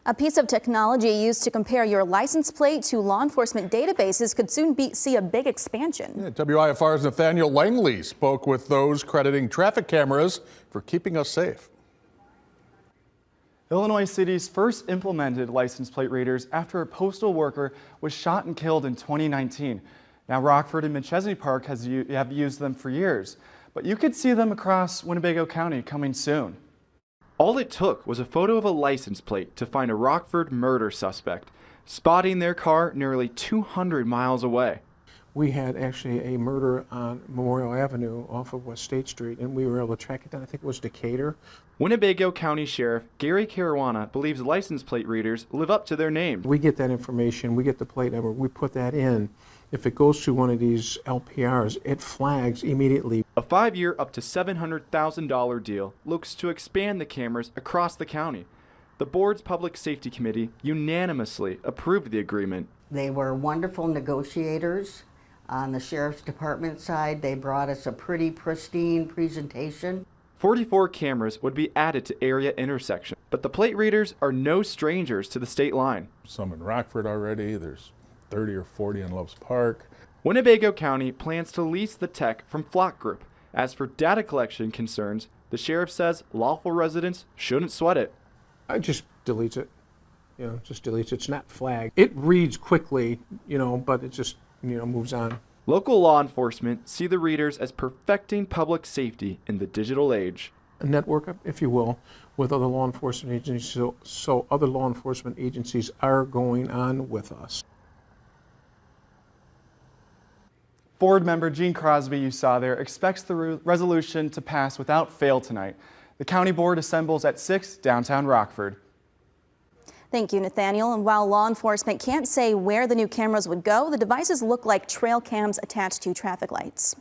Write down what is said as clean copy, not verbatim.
A piece of technology used to compare your license plate to law enforcement databases could soon see a big expansion. Yeah, WIFR's Nathaniel Langley spoke with those crediting traffic cameras for keeping us safe. Illinois City's first implemented license plate readers after a postal worker was shot and killed in 2019. Now Rockford and McChesney Park have used them for years, but you could see them across Winnebago County coming soon. All it took was a photo of a license plate to find a Rockford murder suspect, spotting their car nearly 200 miles away. We had actually a murder on Memorial Avenue off of West State Street, and we were able to track it down. I think it was Decatur. Winnebago County Sheriff Gary Caruana believes license plate readers live up to their name. We get that information, we get the plate number, we put that in. If it goes to one of these LPRs, it flags immediately. A 5-year, up to $700,000 deal looks to expand the cameras across the county. The board's Public Safety Committee unanimously approved the agreement. They were wonderful negotiators. On the Sheriff's Department side, they brought us a pretty pristine presentation. 44 cameras would be added to area intersections, but the plate readers are no strangers to the state line. Some in Rockford already, there's 30 or 40 in Loves Park. Winnebago County plans to lease the tech from Flock Group. As for data collection concerns, the sheriff says lawful residents shouldn't sweat it. I just deletes it, just deletes it. It's not flagged. It reads quickly, but it just, moves on. Local law enforcement see the readers as perfecting public safety in the digital age. A network, if you will, with other law enforcement agencies, so other law enforcement agencies are going on with us. Board member Gene Crosby, you saw there, expects the resolution to pass without fail tonight. The county board assembles at 6 downtown Rockford. Thank you, Nathaniel. And while law enforcement can't say where the new cameras would go, the devices look like trail cams attached to traffic lights.